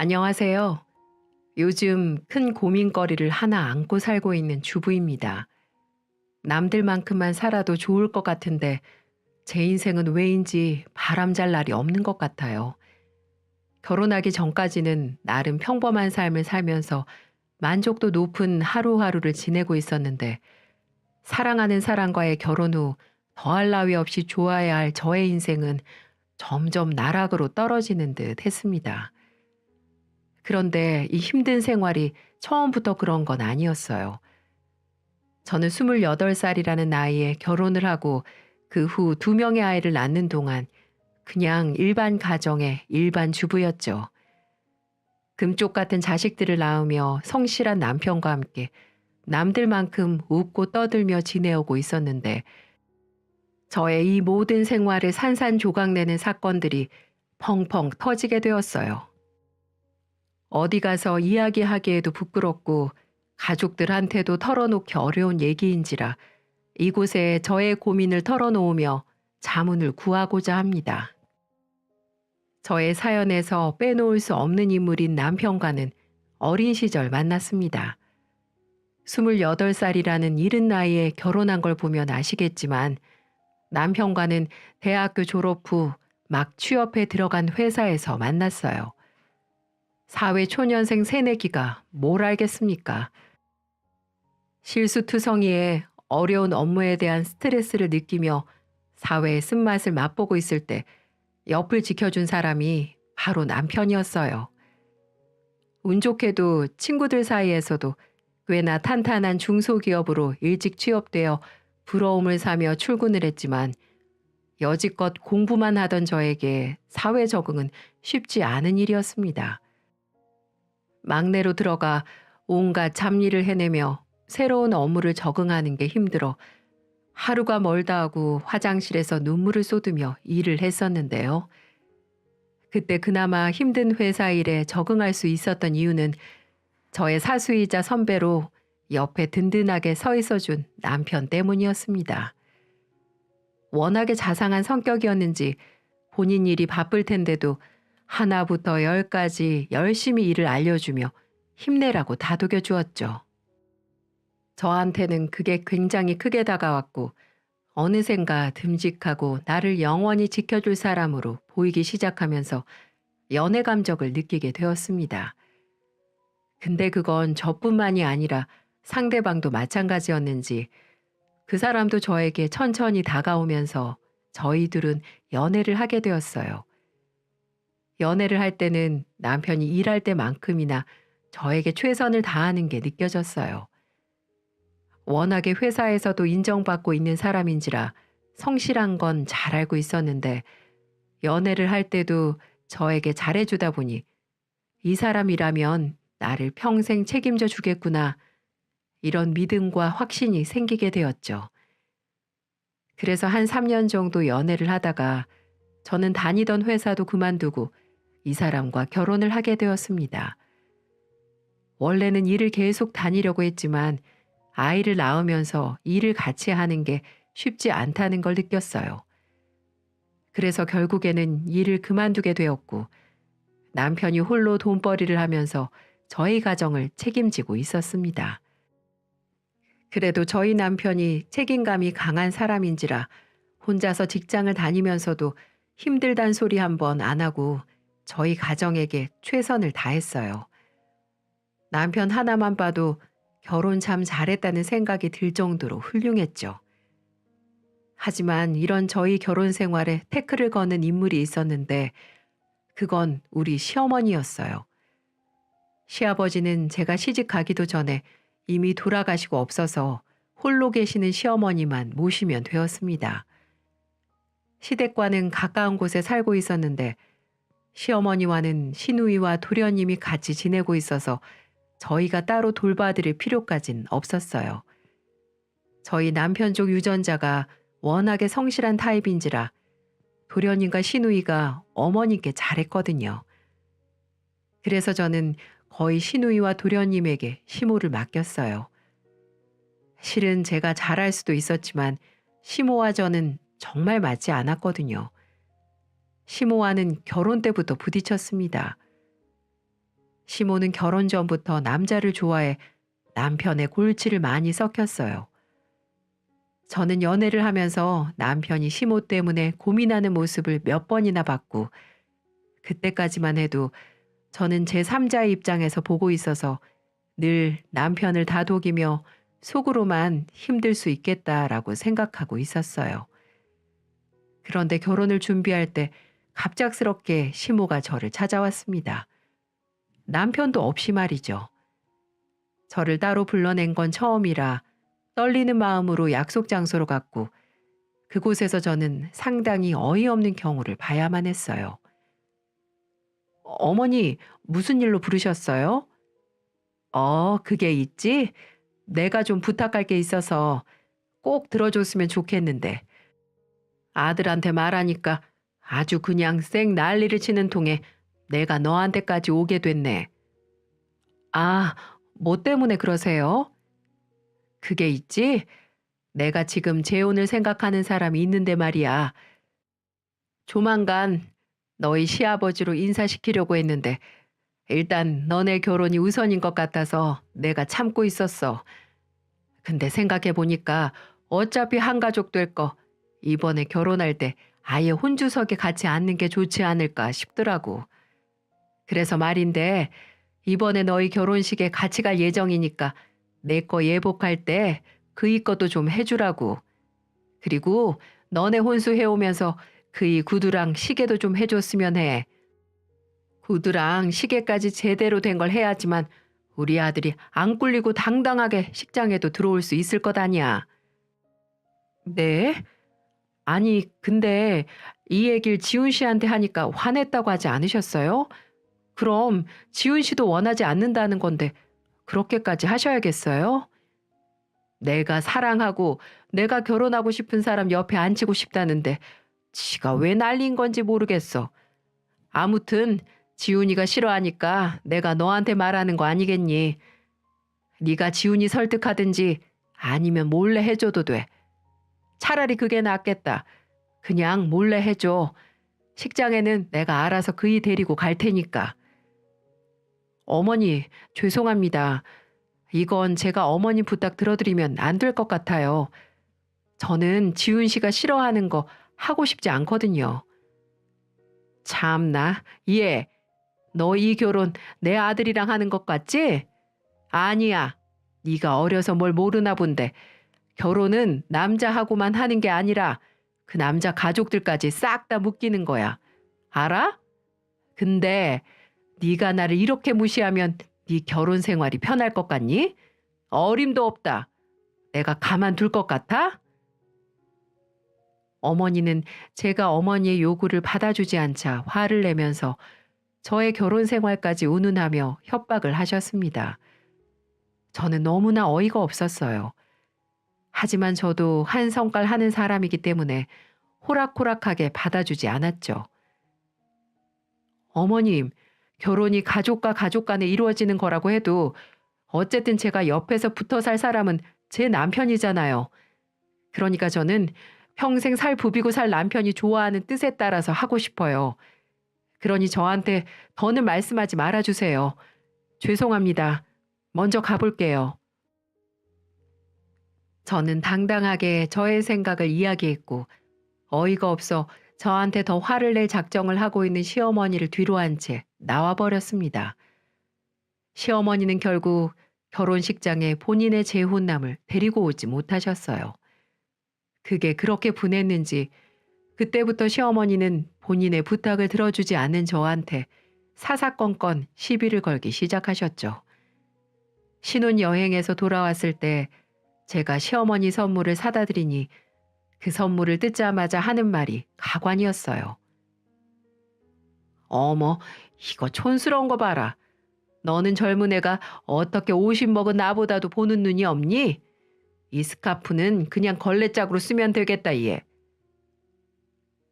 안녕하세요. 요즘 큰 고민거리를 하나 안고 살고 있는 주부입니다. 남들만큼만 살아도 좋을 것 같은데 제 인생은 왜인지 바람잘 날이 없는 것 같아요. 결혼하기 전까지는 나름 평범한 삶을 살면서 만족도 높은 하루하루를 지내고 있었는데 사랑하는 사람과의 결혼 후 더할 나위 없이 좋아야 할 저의 인생은 점점 나락으로 떨어지는 듯 했습니다. 그런데 이 힘든 생활이 처음부터 그런 건 아니었어요. 저는 28살이라는 나이에 결혼을 하고 그 후 두 명의 아이를 낳는 동안 그냥 일반 가정의 일반 주부였죠. 금쪽 같은 자식들을 낳으며 성실한 남편과 함께 남들만큼 웃고 떠들며 지내오고 있었는데 저의 이 모든 생활을 산산조각내는 사건들이 펑펑 터지게 되었어요. 어디 가서 이야기하기에도 부끄럽고 가족들한테도 털어놓기 어려운 얘기인지라 이곳에 저의 고민을 털어놓으며 자문을 구하고자 합니다. 저의 사연에서 빼놓을 수 없는 인물인 남편과는 어린 시절 만났습니다. 28살이라는 이른 나이에 결혼한 걸 보면 아시겠지만 남편과는 대학교 졸업 후 막 취업해 들어간 회사에서 만났어요. 사회 초년생 새내기가 뭘 알겠습니까? 실수투성이에 어려운 업무에 대한 스트레스를 느끼며 사회의 쓴맛을 맛보고 있을 때 옆을 지켜준 사람이 바로 남편이었어요. 운 좋게도 친구들 사이에서도 꽤나 탄탄한 중소기업으로 일찍 취업되어 부러움을 사며 출근을 했지만 여지껏 공부만 하던 저에게 사회 적응은 쉽지 않은 일이었습니다. 막내로 들어가 온갖 잡일을 해내며 새로운 업무를 적응하는 게 힘들어 하루가 멀다 하고 화장실에서 눈물을 쏟으며 일을 했었는데요. 그때 그나마 힘든 회사 일에 적응할 수 있었던 이유는 저의 사수이자 선배로 옆에 든든하게 서 있어준 남편 때문이었습니다. 워낙에 자상한 성격이었는지 본인 일이 바쁠 텐데도 하나부터 열까지 열심히 일을 알려주며 힘내라고 다독여 주었죠. 저한테는 그게 굉장히 크게 다가왔고 어느샌가 듬직하고 나를 영원히 지켜줄 사람으로 보이기 시작하면서 연애 감정을 느끼게 되었습니다. 근데 그건 저뿐만이 아니라 상대방도 마찬가지였는지 그 사람도 저에게 천천히 다가오면서 저희 둘은 연애를 하게 되었어요. 연애를 할 때는 남편이 일할 때만큼이나 저에게 최선을 다하는 게 느껴졌어요. 워낙에 회사에서도 인정받고 있는 사람인지라 성실한 건 잘 알고 있었는데 연애를 할 때도 저에게 잘해주다 보니 이 사람이라면 나를 평생 책임져 주겠구나 이런 믿음과 확신이 생기게 되었죠. 그래서 한 3년 정도 연애를 하다가 저는 다니던 회사도 그만두고 이 사람과 결혼을 하게 되었습니다. 원래는 일을 계속 다니려고 했지만 아이를 낳으면서 일을 같이 하는 게 쉽지 않다는 걸 느꼈어요. 그래서 결국에는 일을 그만두게 되었고 남편이 홀로 돈벌이를 하면서 저희 가정을 책임지고 있었습니다. 그래도 저희 남편이 책임감이 강한 사람인지라 혼자서 직장을 다니면서도 힘들단 소리 한 번 안 하고 저희 가정에게 최선을 다했어요. 남편 하나만 봐도 결혼 참 잘했다는 생각이 들 정도로 훌륭했죠. 하지만 이런 저희 결혼 생활에 태클을 거는 인물이 있었는데 그건 우리 시어머니였어요. 시아버지는 제가 시집 가기도 전에 이미 돌아가시고 없어서 홀로 계시는 시어머니만 모시면 되었습니다. 시댁과는 가까운 곳에 살고 있었는데 시어머니와는 시누이와 도련님이 같이 지내고 있어서 저희가 따로 돌봐드릴 필요까진 없었어요. 저희 남편 쪽 유전자가 워낙에 성실한 타입인지라 도련님과 시누이가 어머니께 잘했거든요. 그래서 저는 거의 시누이와 도련님에게 시모를 맡겼어요. 실은 제가 잘할 수도 있었지만 시모와 저는 정말 맞지 않았거든요. 시모와는 결혼 때부터 부딪혔습니다. 시모는 결혼 전부터 남자를 좋아해 남편의 골치를 많이 썩혔어요. 저는 연애를 하면서 남편이 시모 때문에 고민하는 모습을 몇 번이나 봤고, 그때까지만 해도 저는 제3자의 입장에서 보고 있어서 늘 남편을 다독이며 속으로만 힘들 수 있겠다라고 생각하고 있었어요. 그런데 결혼을 준비할 때 갑작스럽게 시모가 저를 찾아왔습니다. 남편도 없이 말이죠. 저를 따로 불러낸 건 처음이라 떨리는 마음으로 약속 장소로 갔고, 그곳에서 저는 상당히 어이없는 경우를 봐야만 했어요. 어머니, 무슨 일로 부르셨어요? 그게 있지? 내가 좀 부탁할 게 있어서 꼭 들어줬으면 좋겠는데. 아들한테 말하니까 아주 그냥 쌩 난리를 치는 통에 내가 너한테까지 오게 됐네. 아, 뭐 때문에 그러세요? 그게 있지? 내가 지금 재혼을 생각하는 사람이 있는데 말이야. 조만간 너희 시아버지로 인사시키려고 했는데 일단 너네 결혼이 우선인 것 같아서 내가 참고 있었어. 근데 생각해 보니까 어차피 한 가족 될 거 이번에 결혼할 때 아예 혼주석에 같이 앉는 게 좋지 않을까 싶더라고. 그래서 말인데 이번에 너희 결혼식에 같이 갈 예정이니까 내 거 예복할 때 그이 것도 좀 해주라고. 그리고 너네 혼수 해오면서 그이 구두랑 시계도 좀 해줬으면 해. 구두랑 시계까지 제대로 된 걸 해야지만 우리 아들이 안 꿀리고 당당하게 식장에도 들어올 수 있을 것 아니야. 네? 아니, 근데 이 얘기를 지훈 씨한테 하니까 화냈다고 하지 않으셨어요? 그럼 지훈 씨도 원하지 않는다는 건데 그렇게까지 하셔야겠어요? 내가 사랑하고 내가 결혼하고 싶은 사람 옆에 앉히고 싶다는데 지가 왜 난리인 건지 모르겠어. 아무튼 지훈이가 싫어하니까 내가 너한테 말하는 거 아니겠니? 네가 지훈이 설득하든지 아니면 몰래 해줘도 돼. 차라리 그게 낫겠다. 그냥 몰래 해줘. 식장에는 내가 알아서 그이 데리고 갈 테니까. 어머니, 죄송합니다. 이건 제가 어머니 부탁 들어드리면 안 될 것 같아요. 저는 지훈 씨가 싫어하는 거 하고 싶지 않거든요. 참나, 얘, 너 이 결혼 내 아들이랑 하는 것 같지? 아니야. 네가 어려서 뭘 모르나 본데 결혼은 남자하고만 하는 게 아니라 그 남자 가족들까지 싹 다 묶이는 거야. 알아? 근데 네가 나를 이렇게 무시하면 네 결혼 생활이 편할 것 같니? 어림도 없다. 내가 가만둘 것 같아? 어머니는 제가 어머니의 요구를 받아주지 않자 화를 내면서 저의 결혼 생활까지 운운하며 협박을 하셨습니다. 저는 너무나 어이가 없었어요. 하지만 저도 한 성깔 하는 사람이기 때문에 호락호락하게 받아주지 않았죠. 어머님, 결혼이 가족과 가족 간에 이루어지는 거라고 해도 어쨌든 제가 옆에서 붙어 살 사람은 제 남편이잖아요. 그러니까 저는 평생 살 부비고 살 남편이 좋아하는 뜻에 따라서 하고 싶어요. 그러니 저한테 더는 말씀하지 말아주세요. 죄송합니다. 먼저 가볼게요. 저는 당당하게 저의 생각을 이야기했고 어이가 없어 저한테 더 화를 낼 작정을 하고 있는 시어머니를 뒤로 한 채 나와버렸습니다. 시어머니는 결국 결혼식장에 본인의 재혼남을 데리고 오지 못하셨어요. 그게 그렇게 분했는지 그때부터 시어머니는 본인의 부탁을 들어주지 않는 저한테 사사건건 시비를 걸기 시작하셨죠. 신혼여행에서 돌아왔을 때 제가 시어머니 선물을 사다 드리니 그 선물을 뜯자마자 하는 말이 가관이었어요. 어머, 이거 촌스러운 거 봐라. 너는 젊은 애가 어떻게 50 먹은 나보다도 보는 눈이 없니? 이 스카프는 그냥 걸레짝으로 쓰면 되겠다, 얘.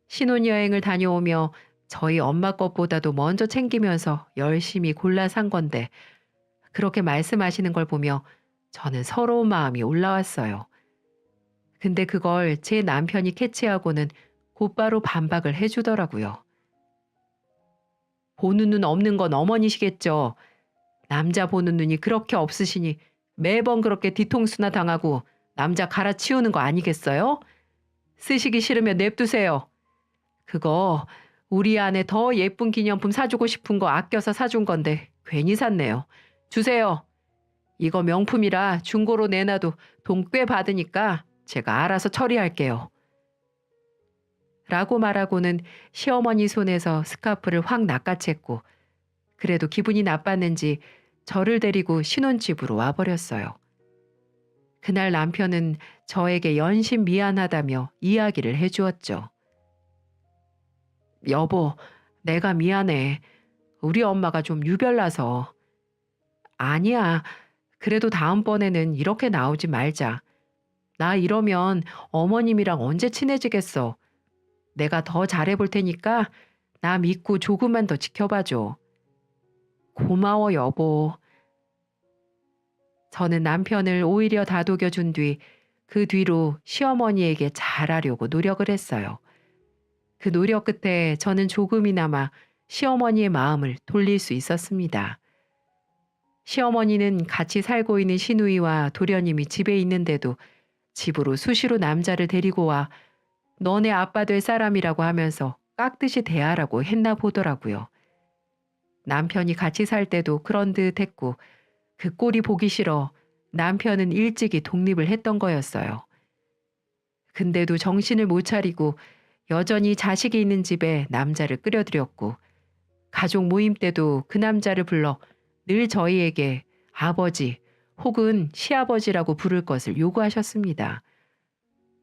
신혼여행을 다녀오며 저희 엄마 것보다도 먼저 챙기면서 열심히 골라 산 건데 그렇게 말씀하시는 걸 보며 저는 서러운 마음이 올라왔어요. 근데 그걸 제 남편이 캐치하고는 곧바로 반박을 해주더라고요. 보는 눈 없는 건 어머니시겠죠. 남자 보는 눈이 그렇게 없으시니 매번 그렇게 뒤통수나 당하고 남자 갈아치우는 거 아니겠어요? 쓰시기 싫으면 냅두세요. 그거 우리 아내 더 예쁜 기념품 사주고 싶은 거 아껴서 사준 건데 괜히 샀네요. 주세요. 이거 명품이라 중고로 내놔도 돈 꽤 받으니까 제가 알아서 처리할게요. 라고 말하고는 시어머니 손에서 스카프를 확 낚아챘고 그래도 기분이 나빴는지 저를 데리고 신혼집으로 와버렸어요. 그날 남편은 저에게 연신 미안하다며 이야기를 해주었죠. 여보, 내가 미안해. 우리 엄마가 좀 유별나서. 아니야. 그래도 다음번에는 이렇게 나오지 말자. 나 이러면 어머님이랑 언제 친해지겠어. 내가 더 잘해볼 테니까 나 믿고 조금만 더 지켜봐줘. 고마워, 여보. 저는 남편을 오히려 다독여준 뒤 그 뒤로 시어머니에게 잘하려고 노력을 했어요. 그 노력 끝에 저는 조금이나마 시어머니의 마음을 돌릴 수 있었습니다. 시어머니는 같이 살고 있는 시누이와 도련님이 집에 있는데도 집으로 수시로 남자를 데리고 와 너네 아빠 될 사람이라고 하면서 깍듯이 대하라고 했나 보더라고요. 남편이 같이 살 때도 그런 듯 했고 그 꼴이 보기 싫어 남편은 일찍이 독립을 했던 거였어요. 근데도 정신을 못 차리고 여전히 자식이 있는 집에 남자를 끌여들였고 가족 모임 때도 그 남자를 불러 늘 저희에게 아버지 혹은 시아버지라고 부를 것을 요구하셨습니다.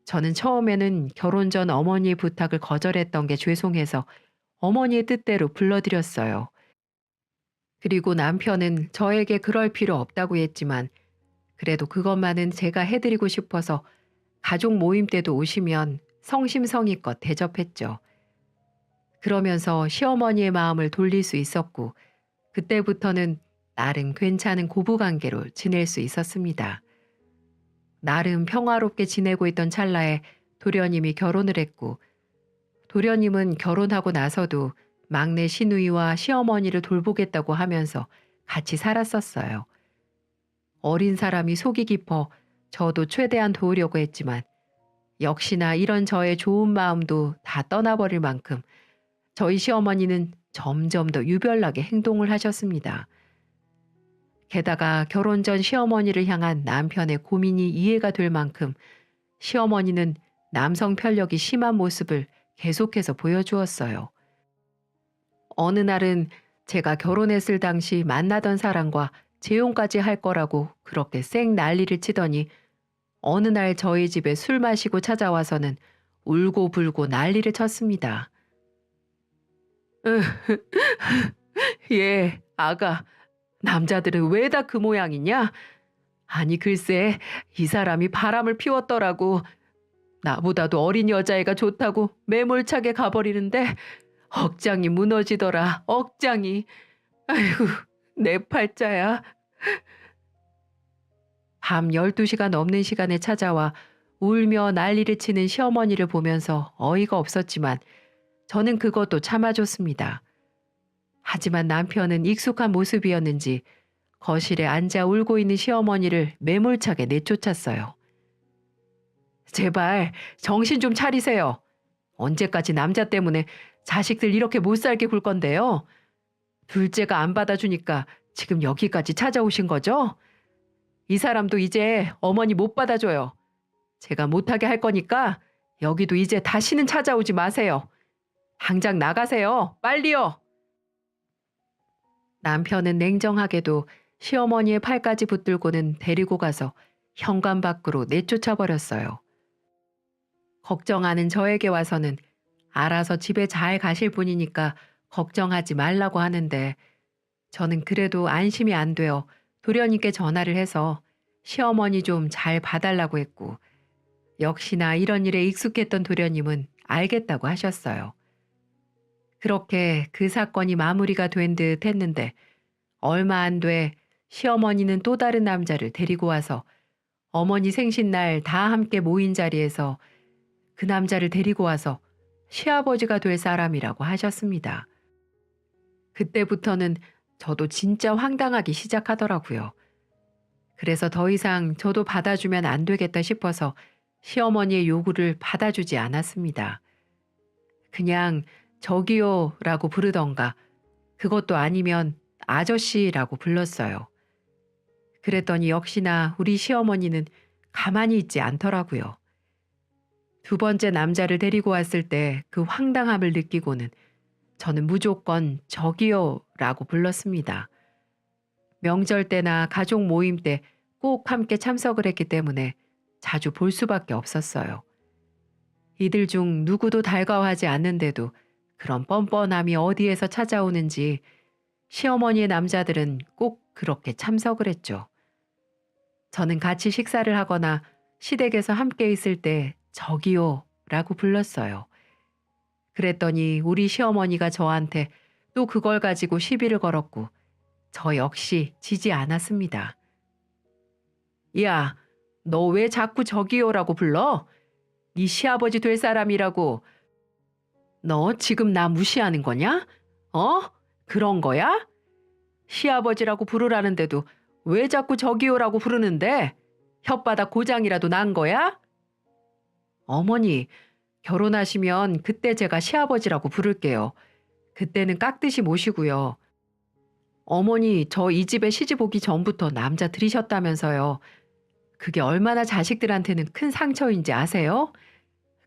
저는 처음에는 결혼 전 어머니의 부탁을 거절했던 게 죄송해서 어머니의 뜻대로 불러드렸어요. 그리고 남편은 저에게 그럴 필요 없다고 했지만 그래도 그것만은 제가 해드리고 싶어서 가족 모임 때도 오시면 성심성의껏 대접했죠. 그러면서 시어머니의 마음을 돌릴 수 있었고 그때부터는 나름 괜찮은 고부관계로 지낼 수 있었습니다. 나름 평화롭게 지내고 있던 찰나에 도련님이 결혼을 했고 도련님은 결혼하고 나서도 막내 시누이와 시어머니를 돌보겠다고 하면서 같이 살았었어요. 어린 사람이 속이 깊어 저도 최대한 도우려고 했지만 역시나 이런 저의 좋은 마음도 다 떠나버릴 만큼 저희 시어머니는 점점 더 유별나게 행동을 하셨습니다. 게다가 결혼 전 시어머니를 향한 남편의 고민이 이해가 될 만큼 시어머니는 남성 편력이 심한 모습을 계속해서 보여주었어요. 어느 날은 제가 결혼했을 당시 만나던 사람과 재혼까지 할 거라고 그렇게 쌩 난리를 치더니 어느 날 저희 집에 술 마시고 찾아와서는 울고불고 난리를 쳤습니다. 예, 아가, 남자들은 왜 다 그 모양이냐? 아니 글쎄 이 사람이 바람을 피웠더라고. 나보다도 어린 여자애가 좋다고 매몰차게 가버리는데 억장이 무너지더라. 억장이. 아이고 내 팔자야. 밤 12시가 넘는 시간에 찾아와 울며 난리를 치는 시어머니를 보면서 어이가 없었지만 저는 그것도 참아줬습니다. 하지만 남편은 익숙한 모습이었는지 거실에 앉아 울고 있는 시어머니를 매몰차게 내쫓았어요. 제발 정신 좀 차리세요. 언제까지 남자 때문에 자식들 이렇게 못 살게 굴 건데요. 둘째가 안 받아주니까 지금 여기까지 찾아오신 거죠? 이 사람도 이제 어머니 못 받아줘요. 제가 못하게 할 거니까 여기도 이제 다시는 찾아오지 마세요. 당장 나가세요. 빨리요. 남편은 냉정하게도 시어머니의 팔까지 붙들고는 데리고 가서 현관 밖으로 내쫓아 버렸어요. 걱정하는 저에게 와서는 알아서 집에 잘 가실 분이니까 걱정하지 말라고 하는데 저는 그래도 안심이 안 되어 도련님께 전화를 해서 시어머니 좀 잘 봐달라고 했고 역시나 이런 일에 익숙했던 도련님은 알겠다고 하셨어요. 그렇게 그 사건이 마무리가 된 듯 했는데 얼마 안 돼 시어머니는 또 다른 남자를 데리고 와서 어머니 생신날 다 함께 모인 자리에서 그 남자를 데리고 와서 시아버지가 될 사람이라고 하셨습니다. 그때부터는 저도 진짜 황당하기 시작하더라고요. 그래서 더 이상 저도 받아주면 안 되겠다 싶어서 시어머니의 요구를 받아주지 않았습니다. 그냥 저기요라고 부르던가 그것도 아니면 아저씨라고 불렀어요. 그랬더니 역시나 우리 시어머니는 가만히 있지 않더라고요. 두 번째 남자를 데리고 왔을 때 그 황당함을 느끼고는 저는 무조건 저기요라고 불렀습니다. 명절 때나 가족 모임 때 꼭 함께 참석을 했기 때문에 자주 볼 수밖에 없었어요. 이들 중 누구도 달가워하지 않는데도 그런 뻔뻔함이 어디에서 찾아오는지 시어머니의 남자들은 꼭 그렇게 참석을 했죠. 저는 같이 식사를 하거나 시댁에서 함께 있을 때 저기요라고 불렀어요. 그랬더니 우리 시어머니가 저한테 또 그걸 가지고 시비를 걸었고 저 역시 지지 않았습니다. 야, 너 왜 자꾸 저기요라고 불러? 네 시아버지 될 사람이라고. 너 지금 나 무시하는 거냐? 어? 그런 거야? 시아버지라고 부르라는데도 왜 자꾸 저기요라고 부르는데? 혓바닥 고장이라도 난 거야? 어머니, 결혼하시면 그때 제가 시아버지라고 부를게요. 그때는 깍듯이 모시고요. 어머니, 저 이 집에 시집 오기 전부터 남자 들이셨다면서요. 그게 얼마나 자식들한테는 큰 상처인지 아세요?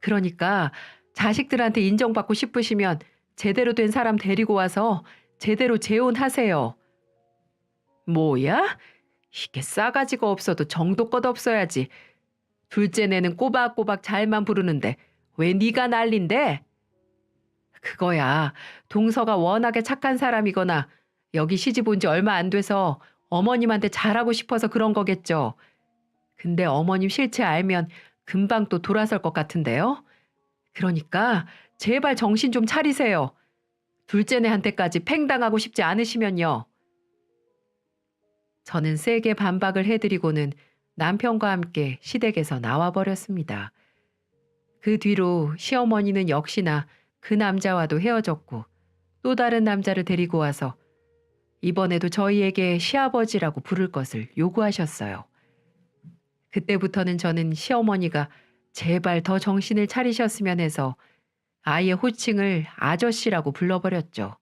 그러니까 자식들한테 인정받고 싶으시면 제대로 된 사람 데리고 와서 제대로 재혼하세요. 뭐야? 이게 싸가지가 없어도 정도껏 없어야지. 둘째 내는 꼬박꼬박 잘만 부르는데 왜 네가 난린데? 그거야. 동서가 워낙에 착한 사람이거나 여기 시집 온 지 얼마 안 돼서 어머님한테 잘하고 싶어서 그런 거겠죠. 근데 어머님 실체 알면 금방 또 돌아설 것 같은데요. 그러니까 제발 정신 좀 차리세요. 둘째네한테까지 팽당하고 싶지 않으시면요. 저는 세게 반박을 해드리고는 남편과 함께 시댁에서 나와버렸습니다. 그 뒤로 시어머니는 역시나 그 남자와도 헤어졌고 또 다른 남자를 데리고 와서 이번에도 저희에게 시아버지라고 부를 것을 요구하셨어요. 그때부터는 저는 시어머니가 제발 더 정신을 차리셨으면 해서 아예 호칭을 아저씨라고 불러버렸죠.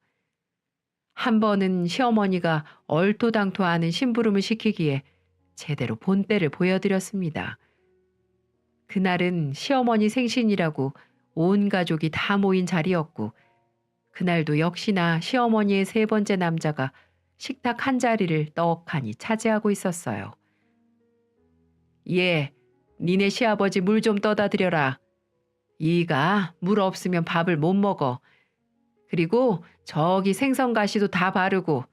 한 번은 시어머니가 얼토당토하는 심부름을 시키기에 제대로 본때를 보여드렸습니다. 그날은 시어머니 생신이라고 온 가족이 다 모인 자리였고 그날도 역시나 시어머니의 세 번째 남자가 식탁 한 자리를 떡하니 차지하고 있었어요. 예, 니네 시아버지 물 좀 떠다 드려라. 이가 물 없으면 밥을 못 먹어. 그리고 저기 생선가시도 다 바르고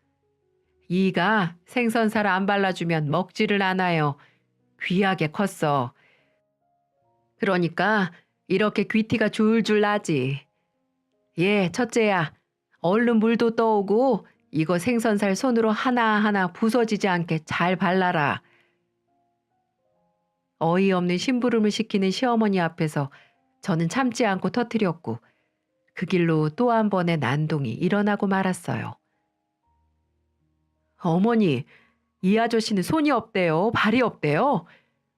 이가 생선살 안 발라주면 먹지를 않아요. 귀하게 컸어. 그러니까 이렇게 귀티가 줄줄 나지. 예, 첫째야. 얼른 물도 떠오고 이거 생선살 손으로 하나하나 부서지지 않게 잘 발라라. 어이없는 심부름을 시키는 시어머니 앞에서 저는 참지 않고 터뜨렸고 그 길로 또 한 번의 난동이 일어나고 말았어요. 어머니, 이 아저씨는 손이 없대요. 발이 없대요.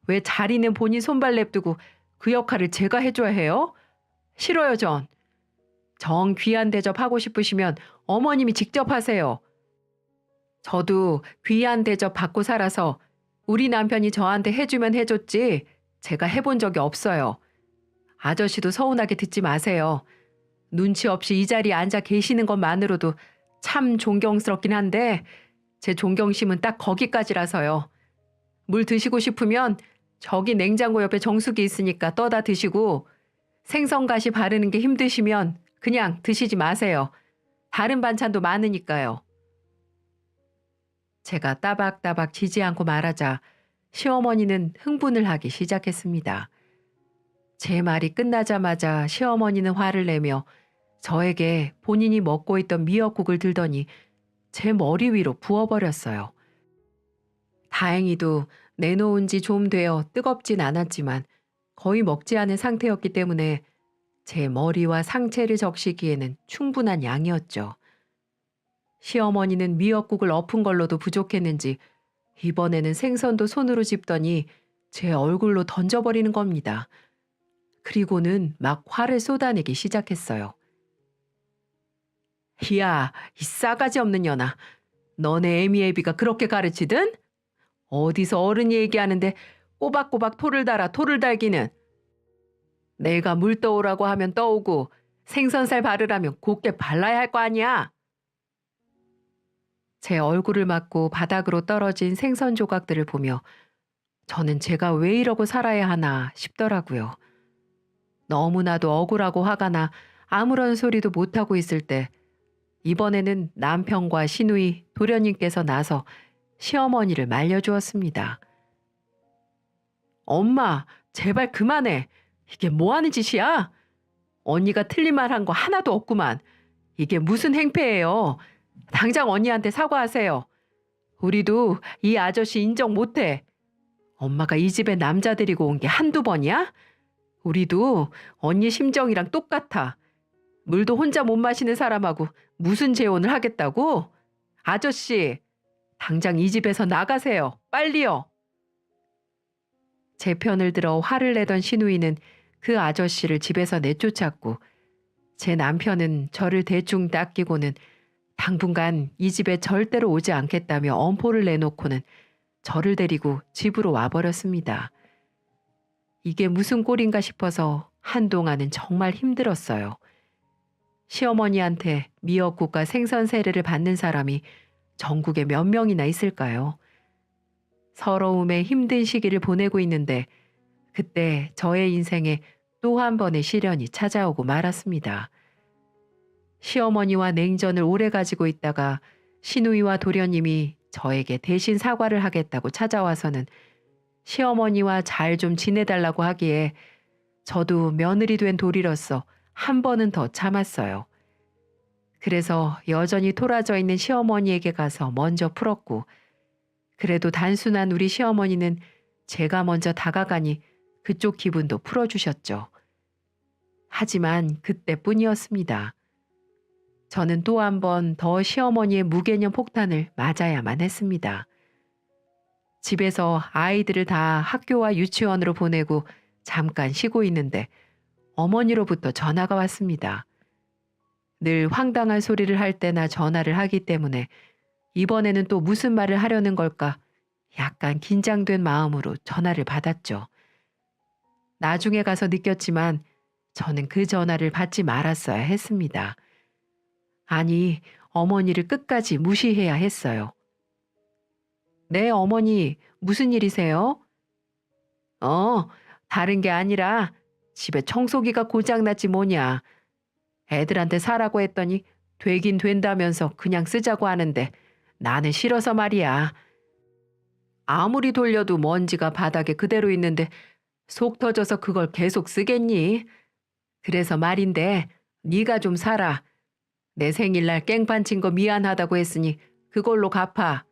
왜 자리는 본인 손발 냅두고 그 역할을 제가 해줘야 해요? 싫어요, 전. 정 귀한 대접 하고 싶으시면 어머님이 직접 하세요. 저도 귀한 대접 받고 살아서 우리 남편이 저한테 해주면 해줬지 제가 해본 적이 없어요. 아저씨도 서운하게 듣지 마세요. 눈치 없이 이 자리에 앉아 계시는 것만으로도 참 존경스럽긴 한데 제 존경심은 딱 거기까지라서요. 물 드시고 싶으면 저기 냉장고 옆에 정수기 있으니까 떠다 드시고 생선가시 바르는 게 힘드시면 그냥 드시지 마세요. 다른 반찬도 많으니까요. 제가 따박따박 지지 않고 말하자 시어머니는 흥분을 하기 시작했습니다. 제 말이 끝나자마자 시어머니는 화를 내며 저에게 본인이 먹고 있던 미역국을 들더니 제 머리 위로 부어버렸어요. 다행히도 내놓은 지 좀 되어 뜨겁진 않았지만 거의 먹지 않은 상태였기 때문에 제 머리와 상체를 적시기에는 충분한 양이었죠. 시어머니는 미역국을 엎은 걸로도 부족했는지 이번에는 생선도 손으로 집더니 제 얼굴로 던져버리는 겁니다. 그리고는 막 화를 쏟아내기 시작했어요. 야, 이 싸가지 없는 년아. 너네 애미애비가 그렇게 가르치든? 어디서 어른이 얘기하는데 꼬박꼬박 토를 달아 토를 달기는. 내가 물 떠오라고 하면 떠오고 생선살 바르라면 곱게 발라야 할 거 아니야. 제 얼굴을 맞고 바닥으로 떨어진 생선 조각들을 보며 저는 제가 왜 이러고 살아야 하나 싶더라고요. 너무나도 억울하고 화가 나 아무런 소리도 못하고 있을 때 이번에는 남편과 시누이, 도련님께서 나서 시어머니를 말려주었습니다. 엄마, 제발 그만해. 이게 뭐 하는 짓이야? 언니가 틀린 말 한 거 하나도 없구만. 이게 무슨 행패예요. 당장 언니한테 사과하세요. 우리도 이 아저씨 인정 못해. 엄마가 이 집에 남자 데리고 온 게 한두 번이야? 우리도 언니 심정이랑 똑같아. 물도 혼자 못 마시는 사람하고 무슨 재혼을 하겠다고? 아저씨, 당장 이 집에서 나가세요. 빨리요. 제 편을 들어 화를 내던 시누이는 그 아저씨를 집에서 내쫓았고 제 남편은 저를 대충 닦이고는 당분간 이 집에 절대로 오지 않겠다며 엄포를 내놓고는 저를 데리고 집으로 와버렸습니다. 이게 무슨 꼴인가 싶어서 한동안은 정말 힘들었어요. 시어머니한테 미역국과 생선 세례를 받는 사람이 전국에 몇 명이나 있을까요? 서러움에 힘든 시기를 보내고 있는데 그때 저의 인생에 또 한 번의 시련이 찾아오고 말았습니다. 시어머니와 냉전을 오래 가지고 있다가 시누이와 도련님이 저에게 대신 사과를 하겠다고 찾아와서는 시어머니와 잘 좀 지내달라고 하기에 저도 며느리 된 도리로서 한 번은 더 참았어요. 그래서 여전히 토라져 있는 시어머니에게 가서 먼저 풀었고 그래도 단순한 우리 시어머니는 제가 먼저 다가가니 그쪽 기분도 풀어주셨죠. 하지만 그때뿐이었습니다. 저는 또 한 번 더 시어머니의 무개념 폭탄을 맞아야만 했습니다. 집에서 아이들을 다 학교와 유치원으로 보내고 잠깐 쉬고 있는데 어머니로부터 전화가 왔습니다. 늘 황당한 소리를 할 때나 전화를 하기 때문에 이번에는 또 무슨 말을 하려는 걸까 약간 긴장된 마음으로 전화를 받았죠. 나중에 가서 느꼈지만 저는 그 전화를 받지 말았어야 했습니다. 아니, 어머니를 끝까지 무시해야 했어요. 네, 어머니, 무슨 일이세요? 다른 게 아니라 집에 청소기가 고장났지 뭐냐. 애들한테 사라고 했더니 되긴 된다면서 그냥 쓰자고 하는데 나는 싫어서 말이야. 아무리 돌려도 먼지가 바닥에 그대로 있는데 속 터져서 그걸 계속 쓰겠니? 그래서 말인데 네가 좀 사라. 내 생일날 깽판 친 거 미안하다고 했으니 그걸로 갚아.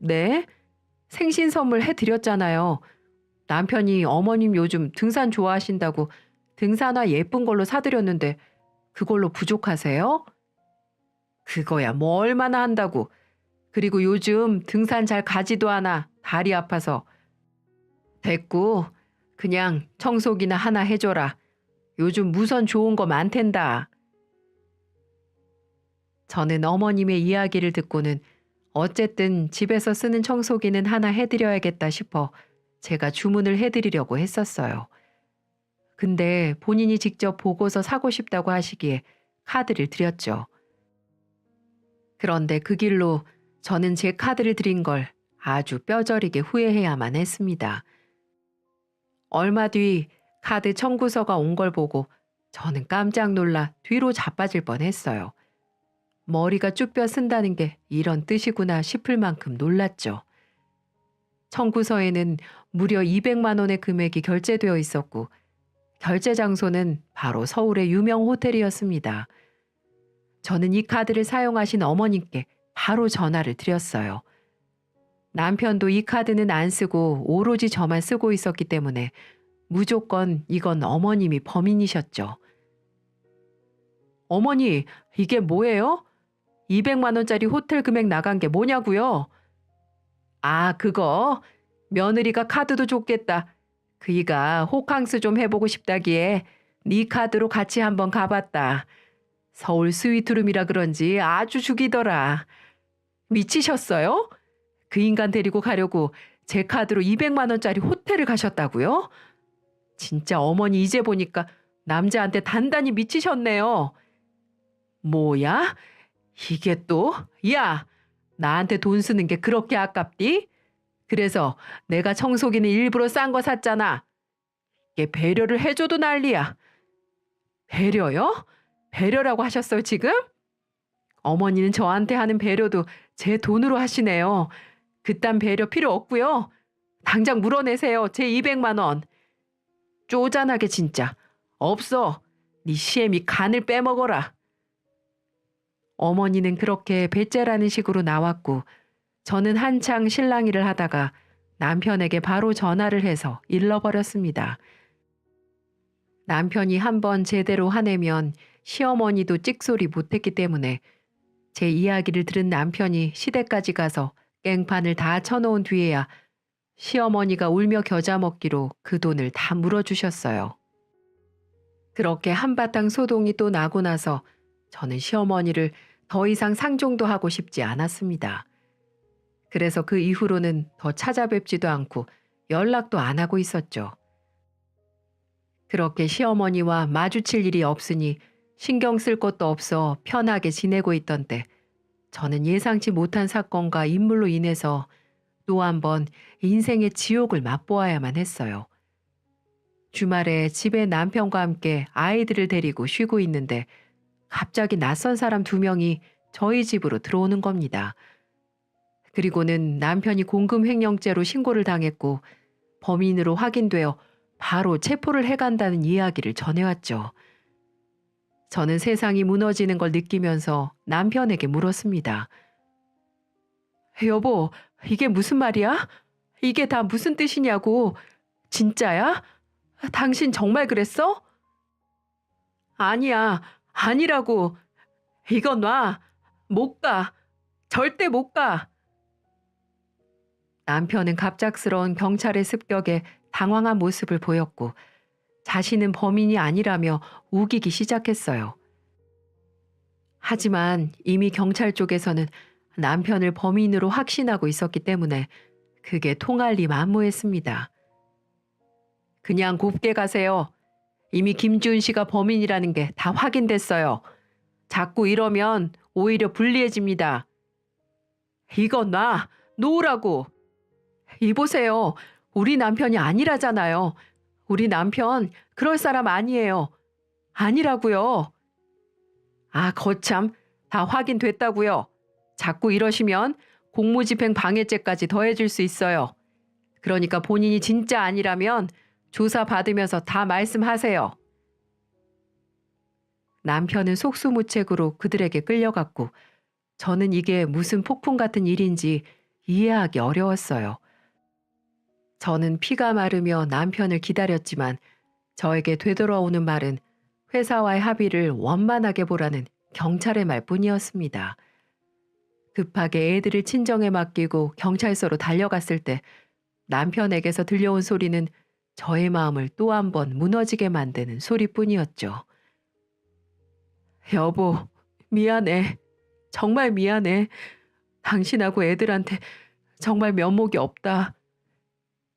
네? 생신 선물 해드렸잖아요. 남편이 어머님 요즘 등산 좋아하신다고 등산화 예쁜 걸로 사드렸는데 그걸로 부족하세요? 그거야 뭐 얼마나 한다고. 그리고 요즘 등산 잘 가지도 않아. 다리 아파서. 됐고 그냥 청소기나 하나 해줘라. 요즘 무선 좋은 거 많댄다. 저는 어머님의 이야기를 듣고는 어쨌든 집에서 쓰는 청소기는 하나 해드려야겠다 싶어 제가 주문을 해드리려고 했었어요. 근데 본인이 직접 보고서 사고 싶다고 하시기에 카드를 드렸죠. 그런데 그 길로 저는 제 카드를 드린 걸 아주 뼈저리게 후회해야만 했습니다. 얼마 뒤 카드 청구서가 온 걸 보고 저는 깜짝 놀라 뒤로 자빠질 뻔했어요. 머리가 쭈뼛 쓴다는 게 이런 뜻이구나 싶을 만큼 놀랐죠. 청구서에는 무려 200만 원의 금액이 결제되어 있었고 결제 장소는 바로 서울의 유명 호텔이었습니다. 저는 이 카드를 사용하신 어머님께 바로 전화를 드렸어요. 남편도 이 카드는 안 쓰고 오로지 저만 쓰고 있었기 때문에 무조건 이건 어머님이 범인이셨죠. 어머니, 이게 뭐예요? 200만 원짜리 호텔 금액 나간 게 뭐냐고요? 아, 그거? 며느리가 카드도 줬겠다. 그이가 호캉스 좀 해보고 싶다기에 네 카드로 같이 한번 가봤다. 서울 스위트룸이라 그런지 아주 죽이더라. 미치셨어요? 그 인간 데리고 가려고 제 카드로 200만 원짜리 호텔을 가셨다고요? 진짜 어머니 이제 보니까 남자한테 단단히 미치셨네요. 뭐야? 이게 또? 야! 나한테 돈 쓰는 게 그렇게 아깝디? 그래서 내가 청소기는 일부러 싼 거 샀잖아. 이게 배려를 해줘도 난리야. 배려요? 배려라고 하셨어요, 지금? 어머니는 저한테 하는 배려도 제 돈으로 하시네요. 그딴 배려 필요 없고요. 당장 물어내세요, 제 200만 원. 쪼잔하게 진짜. 없어. 네 시애미 간을 빼먹어라. 어머니는 그렇게 배째라는 식으로 나왔고 저는 한창 실랑이를 하다가 남편에게 바로 전화를 해서 일러버렸습니다. 남편이 한번 제대로 화내면 시어머니도 찍소리 못했기 때문에 제 이야기를 들은 남편이 시댁까지 가서 깽판을 다 쳐놓은 뒤에야 시어머니가 울며 겨자 먹기로 그 돈을 다 물어주셨어요. 그렇게 한바탕 소동이 또 나고 나서 저는 시어머니를 더 이상 상종도 하고 싶지 않았습니다. 그래서 그 이후로는 더 찾아뵙지도 않고 연락도 안 하고 있었죠. 그렇게 시어머니와 마주칠 일이 없으니 신경 쓸 것도 없어 편하게 지내고 있던 때 저는 예상치 못한 사건과 인물로 인해서 또 한 번 인생의 지옥을 맛보아야만 했어요. 주말에 집에 남편과 함께 아이들을 데리고 쉬고 있는데 갑자기 낯선 사람 2명이 저희 집으로 들어오는 겁니다. 그리고는 남편이 공금횡령죄로 신고를 당했고 범인으로 확인되어 바로 체포를 해간다는 이야기를 전해왔죠. 저는 세상이 무너지는 걸 느끼면서 남편에게 물었습니다. 여보, 이게 무슨 말이야? 이게 다 무슨 뜻이냐고. 진짜야? 당신 정말 그랬어? 아니야, 아니라고. 이건 놔. 못 가. 절대 못 가. 남편은 갑작스러운 경찰의 습격에 당황한 모습을 보였고 자신은 범인이 아니라며 우기기 시작했어요. 하지만 이미 경찰 쪽에서는 남편을 범인으로 확신하고 있었기 때문에 그게 통할 리 만무했습니다. 그냥 곱게 가세요. 이미 김지훈 씨가 범인이라는 게 다 확인됐어요. 자꾸 이러면 오히려 불리해집니다. 이건 놔. 놓으라고. 이보세요. 우리 남편이 아니라잖아요. 우리 남편 그럴 사람 아니에요. 아니라고요. 아, 거참. 다 확인됐다고요. 자꾸 이러시면 공무집행 방해죄까지 더해질 수 있어요. 그러니까 본인이 진짜 아니라면 조사 받으면서 다 말씀하세요. 남편은 속수무책으로 그들에게 끌려갔고 저는 이게 무슨 폭풍 같은 일인지 이해하기 어려웠어요. 저는 피가 마르며 남편을 기다렸지만 저에게 되돌아오는 말은 회사와의 합의를 원만하게 보라는 경찰의 말뿐이었습니다. 급하게 애들을 친정에 맡기고 경찰서로 달려갔을 때 남편에게서 들려온 소리는 저의 마음을 또 한 번 무너지게 만드는 소리뿐이었죠. 여보, 미안해. 정말 미안해. 당신하고 애들한테 정말 면목이 없다.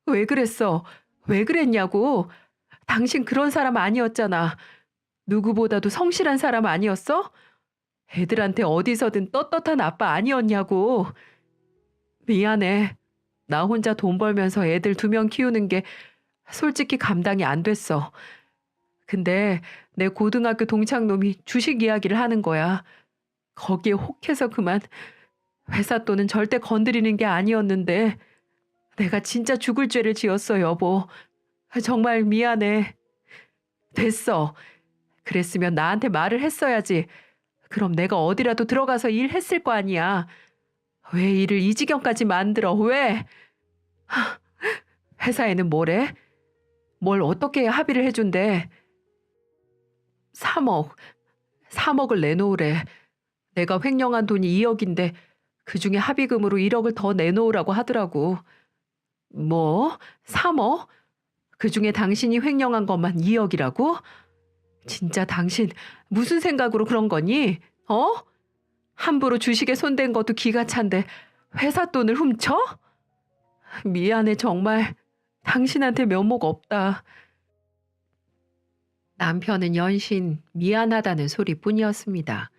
왜 그랬어? 왜 그랬냐고? 당신 그런 사람 아니었잖아. 누구보다도 성실한 사람 아니었어? 애들한테 어디서든 떳떳한 아빠 아니었냐고. 미안해. 나 혼자 돈 벌면서 애들 2명 키우는 게 솔직히 감당이 안 됐어. 근데 내 고등학교 동창놈이 주식 이야기를 하는 거야. 거기에 혹해서 그만. 회사 돈은 절대 건드리는 게 아니었는데 내가 진짜 죽을 죄를 지었어, 여보. 정말 미안해. 됐어. 그랬으면 나한테 말을 했어야지. 그럼 내가 어디라도 들어가서 일했을 거 아니야. 왜 일을 이 지경까지 만들어? 왜? 회사에는 뭐래? 뭘 어떻게 합의를 해준대? 3억. 3억을 내놓으래. 내가 횡령한 돈이 2억인데 그중에 합의금으로 1억을 더 내놓으라고 하더라고. 뭐? 3억? 그중에 당신이 횡령한 것만 2억이라고? 진짜 당신 무슨 생각으로 그런 거니? 어? 함부로 주식에 손댄 것도 기가 찬데 회사 돈을 훔쳐? 미안해 정말. 당신한테 면목 없다. 남편은 연신 미안하다는 소리뿐이었습니다.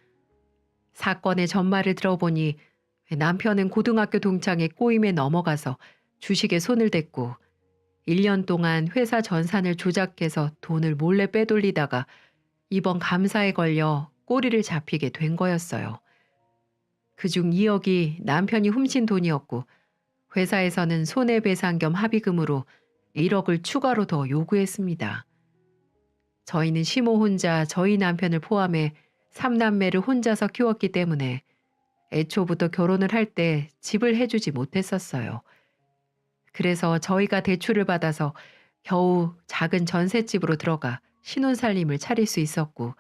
사건의 전말을 들어보니 남편은 고등학교 동창의 꼬임에 넘어가서 주식에 손을 댔고 1년 동안 회사 전산을 조작해서 돈을 몰래 빼돌리다가 이번 감사에 걸려 꼬리를 잡히게 된 거였어요. 그중 2억이 남편이 훔친 돈이었고 회사에서는 손해배상 겸 합의금으로 1억을 추가로 더 요구했습니다. 저희는 시모 혼자 저희 남편을 포함해 3남매를 혼자서 키웠기 때문에 애초부터 결혼을 할 때 집을 해주지 못했었어요. 그래서 저희가 대출을 받아서 겨우 작은 전셋집으로 들어가 신혼살림을 차릴 수 있었고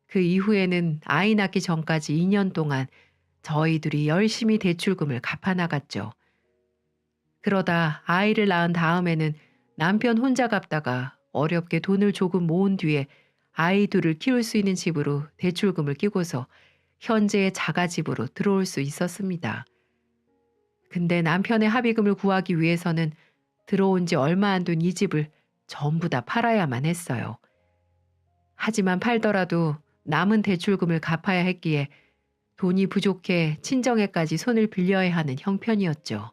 그 이후에는 아이 낳기 전까지 2년 동안 저희 둘이 열심히 대출금을 갚아나갔죠. 그러다 아이를 낳은 다음에는 남편 혼자 갚다가 어렵게 돈을 조금 모은 뒤에 아이 둘을 키울 수 있는 집으로 대출금을 끼고서 현재의 자가집으로 들어올 수 있었습니다. 근데 남편의 합의금을 구하기 위해서는 들어온 지 얼마 안 된 이 집을 전부 다 팔아야만 했어요. 하지만 팔더라도 남은 대출금을 갚아야 했기에 돈이 부족해 친정에까지 손을 빌려야 하는 형편이었죠.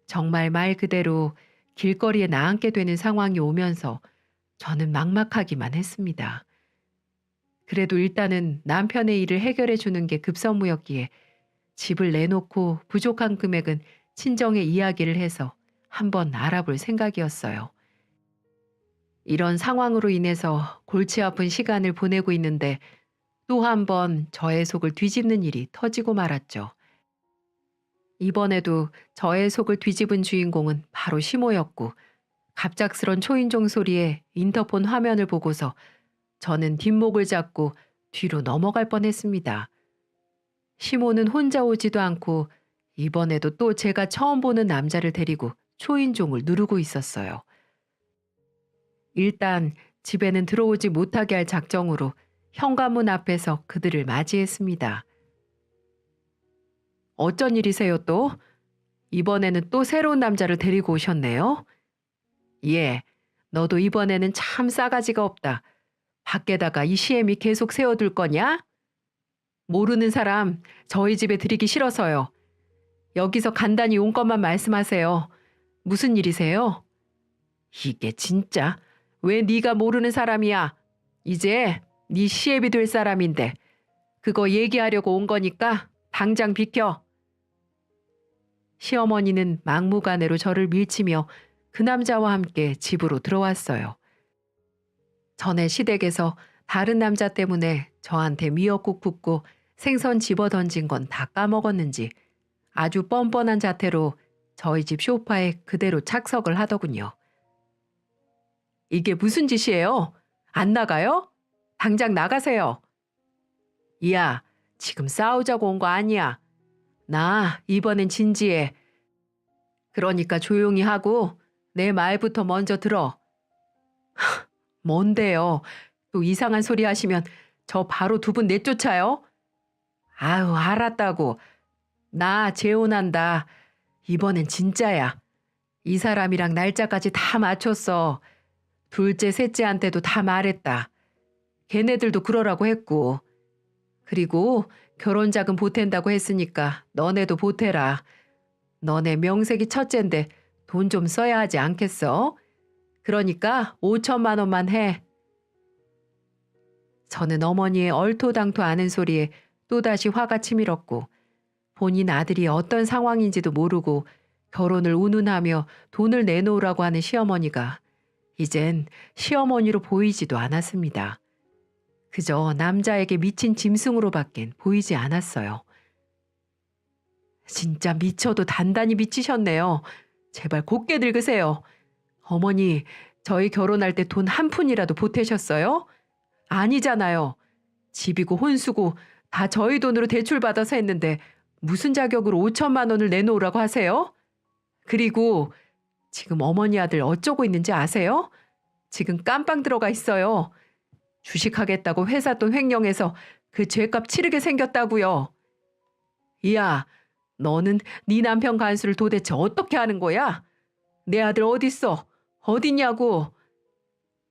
정말 말 그대로 길거리에 나앉게 되는 상황이 오면서 저는 막막하기만 했습니다. 그래도 일단은 남편의 일을 해결해 주는 게 급선무였기에 집을 내놓고 부족한 금액은 친정에 이야기를 해서 한번 알아볼 생각이었어요. 이런 상황으로 인해서 골치 아픈 시간을 보내고 있는데 또 한 번 저의 속을 뒤집는 일이 터지고 말았죠. 이번에도 저의 속을 뒤집은 주인공은 바로 시모였고 갑작스런 초인종 소리에 인터폰 화면을 보고서 저는 뒷목을 잡고 뒤로 넘어갈 뻔했습니다. 시모는 혼자 오지도 않고 이번에도 또 제가 처음 보는 남자를 데리고 초인종을 누르고 있었어요. 일단 집에는 들어오지 못하게 할 작정으로 현관문 앞에서 그들을 맞이했습니다. 어쩐 일이세요 또? 이번에는 또 새로운 남자를 데리고 오셨네요? 예, 너도 이번에는 참 싸가지가 없다. 밖에다가 이 시애미 계속 세워둘 거냐? 모르는 사람 저희 집에 들이기 싫어서요. 여기서 간단히 온 것만 말씀하세요. 무슨 일이세요? 이게 진짜 왜 네가 모르는 사람이야? 이제 네 시애비 될 사람인데 그거 얘기하려고 온 거니까 당장 비켜. 시어머니는 막무가내로 저를 밀치며 그 남자와 함께 집으로 들어왔어요. 전에 시댁에서 다른 남자 때문에 저한테 미역국 붓고 생선 집어 던진 건 다 까먹었는지 아주 뻔뻔한 자태로 저희 집 소파에 그대로 착석을 하더군요. 이게 무슨 짓이에요? 안 나가요? 당장 나가세요. 야, 지금 싸우자고 온 거 아니야. 나 이번엔 진지해. 그러니까 조용히 하고 내 말부터 먼저 들어. 뭔데요? 또 이상한 소리 하시면 저 바로 두 분 내쫓아요? 아유, 알았다고. 나 재혼한다. 이번엔 진짜야. 이 사람이랑 날짜까지 다 맞췄어. 둘째, 셋째한테도 다 말했다. 걔네들도 그러라고 했고. 그리고 결혼 자금 보탠다고 했으니까 너네도 보태라. 너네 명색이 첫째인데 돈 좀 써야 하지 않겠어? 그러니까 5천만 원만 해. 저는 어머니의 얼토당토 않은 소리에 또다시 화가 치밀었고 본인 아들이 어떤 상황인지도 모르고 결혼을 운운하며 돈을 내놓으라고 하는 시어머니가 이젠 시어머니로 보이지도 않았습니다. 그저 남자에게 미친 짐승으로밖엔 보이지 않았어요. 진짜 미쳐도 단단히 미치셨네요. 제발 곧게 늙으세요. 어머니, 저희 결혼할 때 돈 한 푼이라도 보태셨어요? 아니잖아요. 집이고 혼수고 다 저희 돈으로 대출받아서 했는데 무슨 자격으로 5천만 원을 내놓으라고 하세요? 그리고 지금 어머니 아들 어쩌고 있는지 아세요? 지금 깜빵 들어가 있어요. 주식하겠다고 회사 돈 횡령해서 그 죄값 치르게 생겼다고요. 이야, 너는 네 남편 간수를 도대체 어떻게 하는 거야? 내 아들 어딨어? 어딨냐고.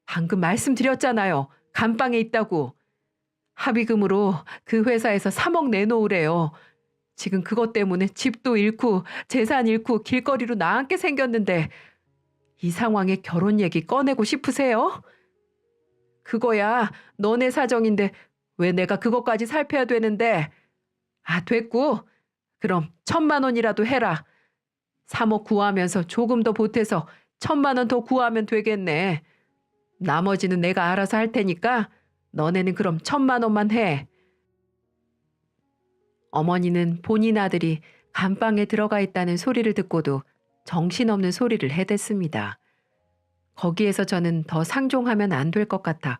방금 말씀드렸잖아요. 감방에 있다고. 합의금으로 그 회사에서 3억 내놓으래요. 지금 그것 때문에 집도 잃고 재산 잃고 길거리로 나앉게 생겼는데 이 상황에 결혼 얘기 꺼내고 싶으세요? 그거야 너네 사정인데 왜 내가 그것까지 살펴야 되는데. 아, 됐고. 그럼 1,000만 원이라도 해라. 3억 구하면서 조금 더 보태서 1,000만 원 더 구하면 되겠네. 나머지는 내가 알아서 할 테니까 너네는 그럼 1,000만 원만 해. 어머니는 본인 아들이 감방에 들어가 있다는 소리를 듣고도 정신없는 소리를 해댔습니다. 거기에서 저는 더 상종하면 안 될 것 같아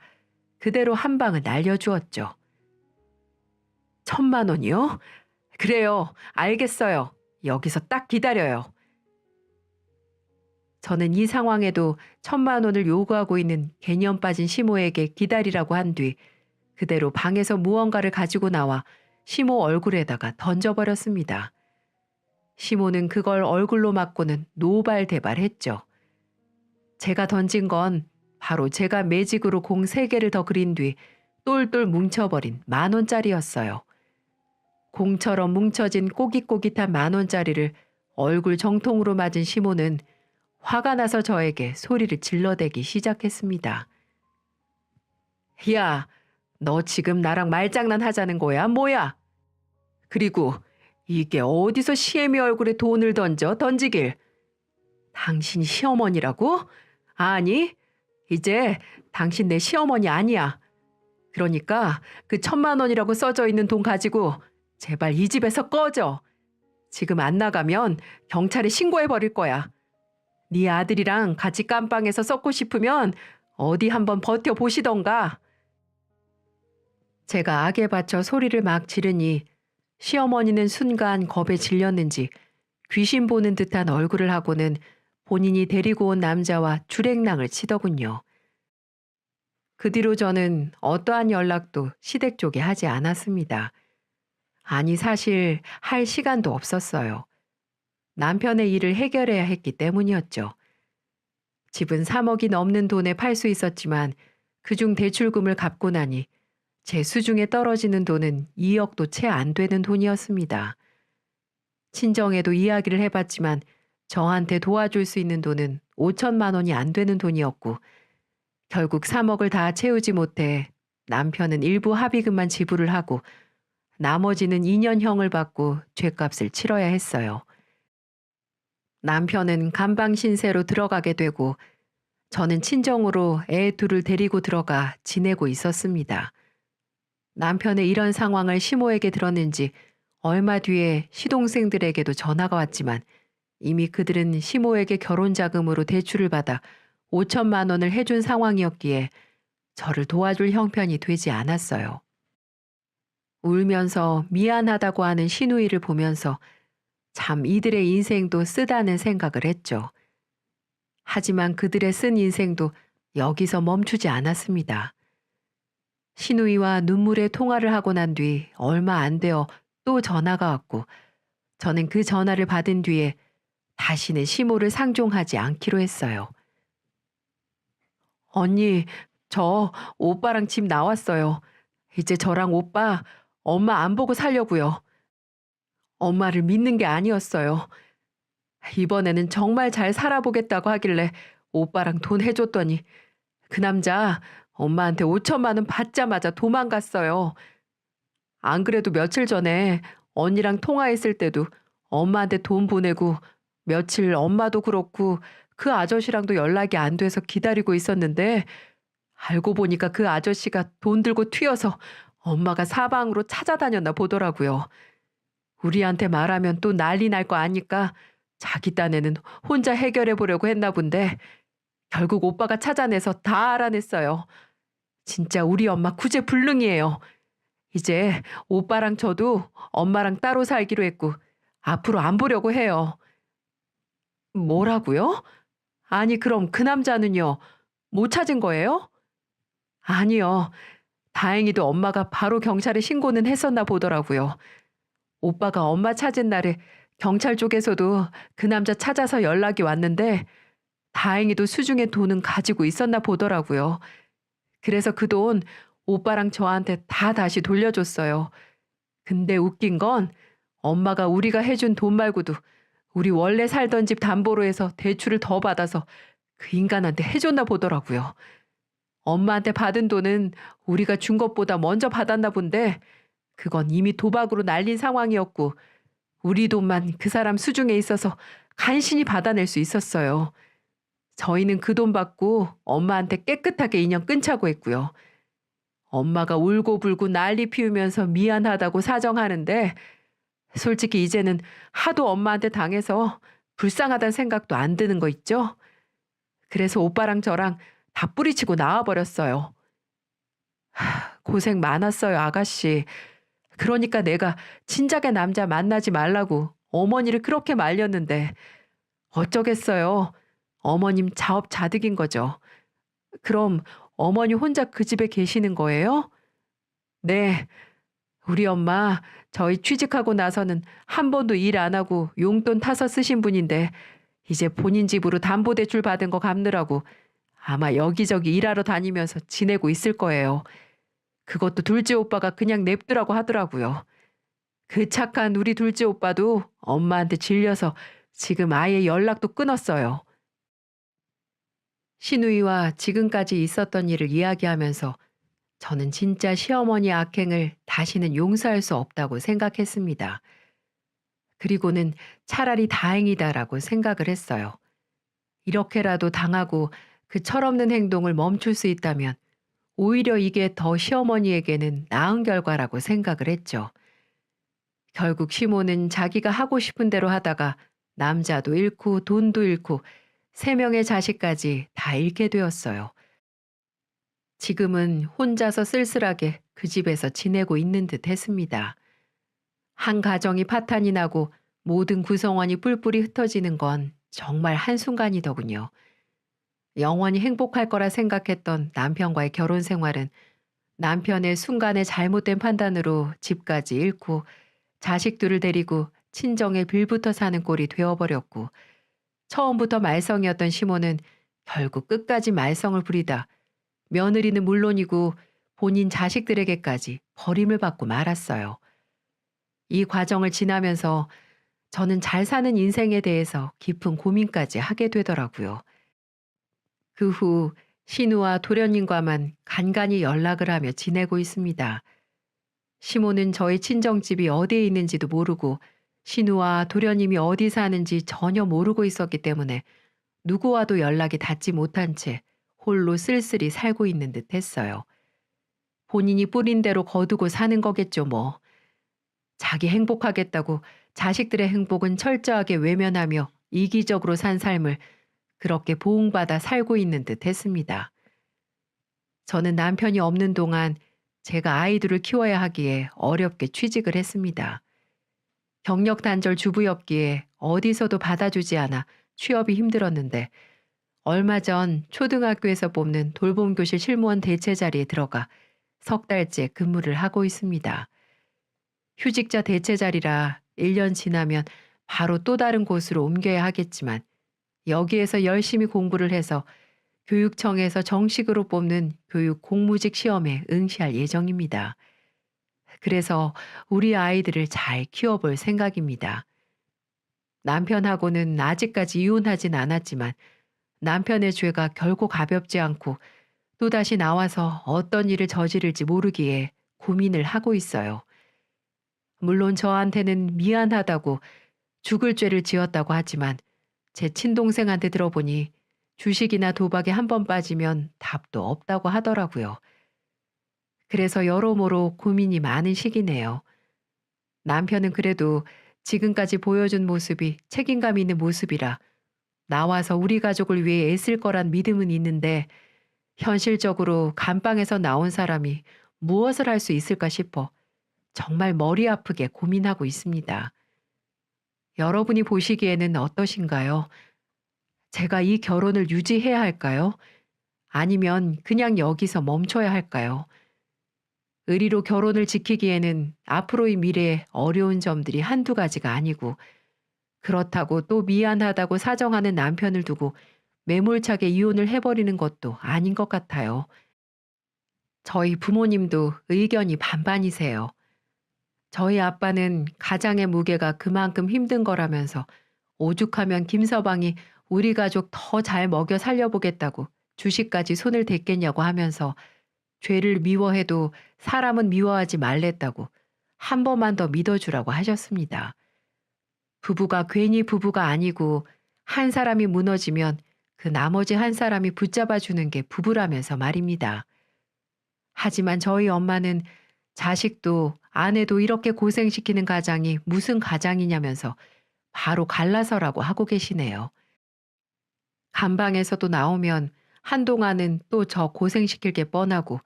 그대로 한 방을 날려주었죠. 1,000만 원이요? 그래요. 알겠어요. 여기서 딱 기다려요. 저는 이 상황에도 1,000만 원을 요구하고 있는 개념 빠진 시모에게 기다리라고 한 뒤 그대로 방에서 무언가를 가지고 나와 시모 얼굴에다가 던져버렸습니다. 시모는 그걸 얼굴로 맞고는 노발대발했죠. 제가 던진 건 바로 제가 매직으로 공 3개를 더 그린 뒤 똘똘 뭉쳐버린 10,000원짜리였어요. 공처럼 뭉쳐진 꼬깃꼬깃한 10,000원짜리를 얼굴 정통으로 맞은 시모는 화가 나서 저에게 소리를 질러대기 시작했습니다. 야, 너 지금 나랑 말장난 하자는 거야? 뭐야? 그리고 이게 어디서 시애미 얼굴에 돈을 던지길. 당신이 시어머니라고? 아니, 이제 당신 내 시어머니 아니야. 그러니까 그 1,000만 원이라고 써져 있는 돈 가지고 제발 이 집에서 꺼져. 지금 안 나가면 경찰에 신고해버릴 거야. 네 아들이랑 같이 깜빵에서 썩고 싶으면 어디 한번 버텨보시던가. 제가 악에 받쳐 소리를 막 지르니 시어머니는 순간 겁에 질렸는지 귀신 보는 듯한 얼굴을 하고는 본인이 데리고 온 남자와 줄행랑을 치더군요. 그 뒤로 저는 어떠한 연락도 시댁 쪽에 하지 않았습니다. 아니, 사실 할 시간도 없었어요. 남편의 일을 해결해야 했기 때문이었죠. 집은 3억이 넘는 돈에 팔 수 있었지만 그중 대출금을 갚고 나니 제 수중에 떨어지는 돈은 2억도 채 안 되는 돈이었습니다. 친정에도 이야기를 해봤지만 저한테 도와줄 수 있는 돈은 5천만 원이 안 되는 돈이었고 결국 3억을 다 채우지 못해 남편은 일부 합의금만 지불을 하고 나머지는 2년형을 받고 죗값을 치러야 했어요. 남편은 감방 신세로 들어가게 되고 저는 친정으로 애 둘을 데리고 들어가 지내고 있었습니다. 남편의 이런 상황을 시모에게 들었는지 얼마 뒤에 시동생들에게도 전화가 왔지만 이미 그들은 시모에게 결혼 자금으로 대출을 받아 5천만 원을 해준 상황이었기에 저를 도와줄 형편이 되지 않았어요. 울면서 미안하다고 하는 시누이를 보면서 참 이들의 인생도 쓰다는 생각을 했죠. 하지만 그들의 쓴 인생도 여기서 멈추지 않았습니다. 시누이와 눈물의 통화를 하고 난 뒤 얼마 안 되어 또 전화가 왔고 저는 그 전화를 받은 뒤에 다시는 시모를 상종하지 않기로 했어요. 언니, 저 오빠랑 집 나왔어요. 이제 저랑 오빠 엄마 안 보고 살려고요. 엄마를 믿는 게 아니었어요. 이번에는 정말 잘 살아보겠다고 하길래 오빠랑 돈 해줬더니 그 남자 엄마한테 5천만 원 받자마자 도망갔어요. 안 그래도 며칠 전에 언니랑 통화했을 때도 엄마한테 돈 보내고 며칠 엄마도 그렇고 그 아저씨랑도 연락이 안 돼서 기다리고 있었는데 알고 보니까 그 아저씨가 돈 들고 튀어서 엄마가 사방으로 찾아다녔나 보더라고요. 우리한테 말하면 또 난리 날 거 아니까 자기 딴에는 혼자 해결해 보려고 했나 본데 결국 오빠가 찾아내서 다 알아냈어요. 진짜 우리 엄마 구제불능이에요. 이제 오빠랑 저도 엄마랑 따로 살기로 했고 앞으로 안 보려고 해요. 뭐라고요? 아니, 그럼 그 남자는요? 못 찾은 거예요? 아니요. 다행히도 엄마가 바로 경찰에 신고는 했었나 보더라고요. 오빠가 엄마 찾은 날에 경찰 쪽에서도 그 남자 찾아서 연락이 왔는데 다행히도 수중에 돈은 가지고 있었나 보더라고요. 그래서 그 돈 오빠랑 저한테 다 다시 돌려줬어요. 근데 웃긴 건 엄마가 우리가 해준 돈 말고도 우리 원래 살던 집 담보로 해서 대출을 더 받아서 그 인간한테 해줬나 보더라고요. 엄마한테 받은 돈은 우리가 준 것보다 먼저 받았나 본데 그건 이미 도박으로 날린 상황이었고 우리 돈만 그 사람 수중에 있어서 간신히 받아낼 수 있었어요. 저희는 그 돈 받고 엄마한테 깨끗하게 인연 끊자고 했고요. 엄마가 울고불고 난리 피우면서 미안하다고 사정하는데 솔직히 이제는 하도 엄마한테 당해서 불쌍하다는 생각도 안 드는 거 있죠? 그래서 오빠랑 저랑 다 뿌리치고 나와버렸어요. 고생 많았어요, 아가씨. 그러니까 내가 진작에 남자 만나지 말라고 어머니를 그렇게 말렸는데 어쩌겠어요. 어머님 자업자득인 거죠. 그럼 어머니 혼자 그 집에 계시는 거예요? 네. 우리 엄마 저희 취직하고 나서는 한 번도 일 안 하고 용돈 타서 쓰신 분인데 이제 본인 집으로 담보대출 받은 거 갚느라고 아마 여기저기 일하러 다니면서 지내고 있을 거예요. 그것도 둘째 오빠가 그냥 냅두라고 하더라고요. 그 착한 우리 둘째 오빠도 엄마한테 질려서 지금 아예 연락도 끊었어요. 시누이와 지금까지 있었던 일을 이야기하면서 저는 진짜 시어머니 악행을 다시는 용서할 수 없다고 생각했습니다. 그리고는 차라리 다행이다라고 생각을 했어요. 이렇게라도 당하고 그 철없는 행동을 멈출 수 있다면 오히려 이게 더 시어머니에게는 나은 결과라고 생각을 했죠. 결국 시모는 자기가 하고 싶은 대로 하다가 남자도 잃고 돈도 잃고 3명의 자식까지 다 잃게 되었어요. 지금은 혼자서 쓸쓸하게 그 집에서 지내고 있는 듯 했습니다. 한 가정이 파탄이 나고 모든 구성원이 뿔뿔이 흩어지는 건 정말 한순간이더군요. 영원히 행복할 거라 생각했던 남편과의 결혼 생활은 남편의 순간의 잘못된 판단으로 집까지 잃고 자식들을 데리고 친정에 빌부터 사는 꼴이 되어버렸고 처음부터 말썽이었던 시모는 결국 끝까지 말썽을 부리다 며느리는 물론이고 본인 자식들에게까지 버림을 받고 말았어요. 이 과정을 지나면서 저는 잘 사는 인생에 대해서 깊은 고민까지 하게 되더라고요. 그 후 신우와 도련님과만 간간히 연락을 하며 지내고 있습니다. 시모는 저희 친정집이 어디에 있는지도 모르고 신우와 도련님이 어디 사는지 전혀 모르고 있었기 때문에 누구와도 연락이 닿지 못한 채 홀로 쓸쓸히 살고 있는 듯 했어요. 본인이 뿌린 대로 거두고 사는 거겠죠 뭐. 자기 행복하겠다고 자식들의 행복은 철저하게 외면하며 이기적으로 산 삶을 그렇게 보응받아 살고 있는 듯 했습니다. 저는 남편이 없는 동안 제가 아이들을 키워야 하기에 어렵게 취직을 했습니다. 경력 단절 주부였기에 어디서도 받아주지 않아 취업이 힘들었는데 얼마 전 초등학교에서 뽑는 돌봄교실 실무원 대체 자리에 들어가 3달째 근무를 하고 있습니다. 휴직자 대체 자리라 1년 지나면 바로 또 다른 곳으로 옮겨야 하겠지만 여기에서 열심히 공부를 해서 교육청에서 정식으로 뽑는 교육 공무직 시험에 응시할 예정입니다. 그래서 우리 아이들을 잘 키워볼 생각입니다. 남편하고는 아직까지 이혼하진 않았지만 남편의 죄가 결코 가볍지 않고 또다시 나와서 어떤 일을 저지를지 모르기에 고민을 하고 있어요. 물론 저한테는 미안하다고 죽을 죄를 지었다고 하지만 제 친동생한테 들어보니 주식이나 도박에 한 번 빠지면 답도 없다고 하더라고요. 그래서 여러모로 고민이 많은 시기네요. 남편은 그래도 지금까지 보여준 모습이 책임감 있는 모습이라 나와서 우리 가족을 위해 애쓸 거란 믿음은 있는데 현실적으로 감방에서 나온 사람이 무엇을 할 수 있을까 싶어 정말 머리 아프게 고민하고 있습니다. 여러분이 보시기에는 어떠신가요? 제가 이 결혼을 유지해야 할까요? 아니면 그냥 여기서 멈춰야 할까요? 의리로 결혼을 지키기에는 앞으로의 미래에 어려운 점들이 한두 가지가 아니고, 그렇다고 또 미안하다고 사정하는 남편을 두고 매몰차게 이혼을 해버리는 것도 아닌 것 같아요. 저희 부모님도 의견이 반반이세요. 저희 아빠는 가장의 무게가 그만큼 힘든 거라면서 오죽하면 김서방이 우리 가족 더 잘 먹여 살려보겠다고 주식까지 손을 댔겠냐고 하면서 죄를 미워해도 사람은 미워하지 말랬다고 한 번만 더 믿어주라고 하셨습니다. 부부가 괜히 부부가 아니고 한 사람이 무너지면 그 나머지 한 사람이 붙잡아 주는 게 부부라면서 말입니다. 하지만 저희 엄마는 자식도 아내도 이렇게 고생시키는 가장이 무슨 가장이냐면서 바로 갈라서라고 하고 계시네요. 감방에서도 나오면 한동안은 또 저 고생시킬 게 뻔하고,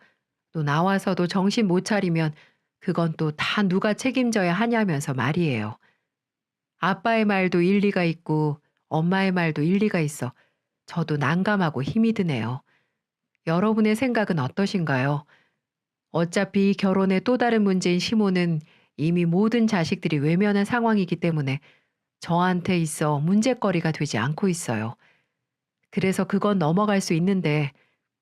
또 나와서도 정신 못 차리면 그건 또 다 누가 책임져야 하냐면서 말이에요. 아빠의 말도 일리가 있고 엄마의 말도 일리가 있어 저도 난감하고 힘이 드네요. 여러분의 생각은 어떠신가요? 어차피 이 결혼의 또 다른 문제인 시모는 이미 모든 자식들이 외면한 상황이기 때문에 저한테 있어 문제거리가 되지 않고 있어요. 그래서 그건 넘어갈 수 있는데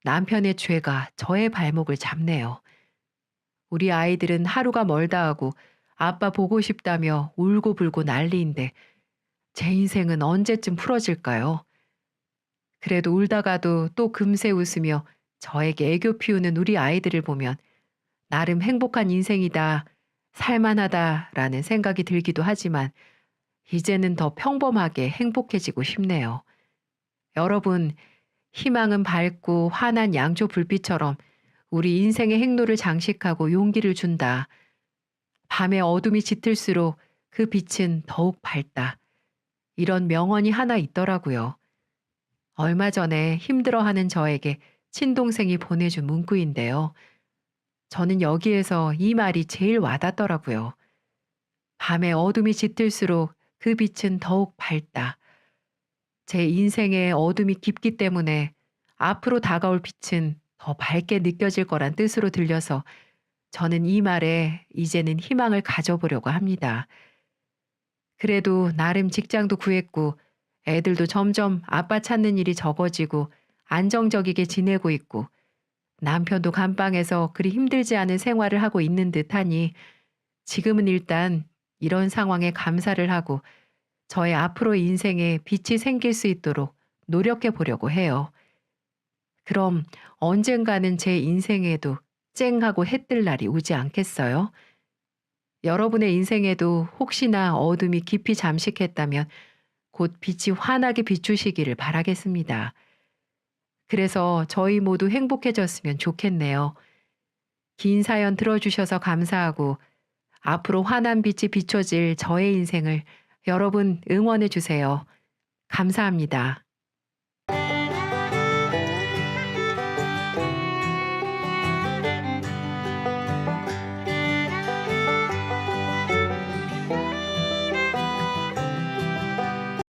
남편의 죄가 저의 발목을 잡네요. 우리 아이들은 하루가 멀다 하고 아빠 보고 싶다며 울고불고 난리인데 제 인생은 언제쯤 풀어질까요? 그래도 울다가도 또 금세 웃으며 저에게 애교 피우는 우리 아이들을 보면 나름 행복한 인생이다, 살만하다라는 생각이 들기도 하지만 이제는 더 평범하게 행복해지고 싶네요. 여러분, 희망은 밝고 환한 양초 불빛처럼 우리 인생의 행로를 장식하고 용기를 준다. 밤에 어둠이 짙을수록 그 빛은 더욱 밝다. 이런 명언이 하나 있더라고요. 얼마 전에 힘들어하는 저에게 친동생이 보내준 문구인데요. 저는 여기에서 이 말이 제일 와닿더라고요. 밤에 어둠이 짙을수록 그 빛은 더욱 밝다. 제 인생의 어둠이 깊기 때문에 앞으로 다가올 빛은 더 밝게 느껴질 거란 뜻으로 들려서 저는 이 말에 이제는 희망을 가져보려고 합니다. 그래도 나름 직장도 구했고 애들도 점점 아빠 찾는 일이 적어지고 안정적이게 지내고 있고 남편도 감방에서 그리 힘들지 않은 생활을 하고 있는 듯하니 지금은 일단 이런 상황에 감사를 하고 저의 앞으로의 인생에 빛이 생길 수 있도록 노력해 보려고 해요. 그럼 언젠가는 제 인생에도 쨍하고 해뜰 날이 오지 않겠어요? 여러분의 인생에도 혹시나 어둠이 깊이 잠식했다면 곧 빛이 환하게 비추시기를 바라겠습니다. 그래서 저희 모두 행복해졌으면 좋겠네요. 긴 사연 들어주셔서 감사하고 앞으로 환한 빛이 비춰질 저의 인생을 여러분 응원해 주세요. 감사합니다.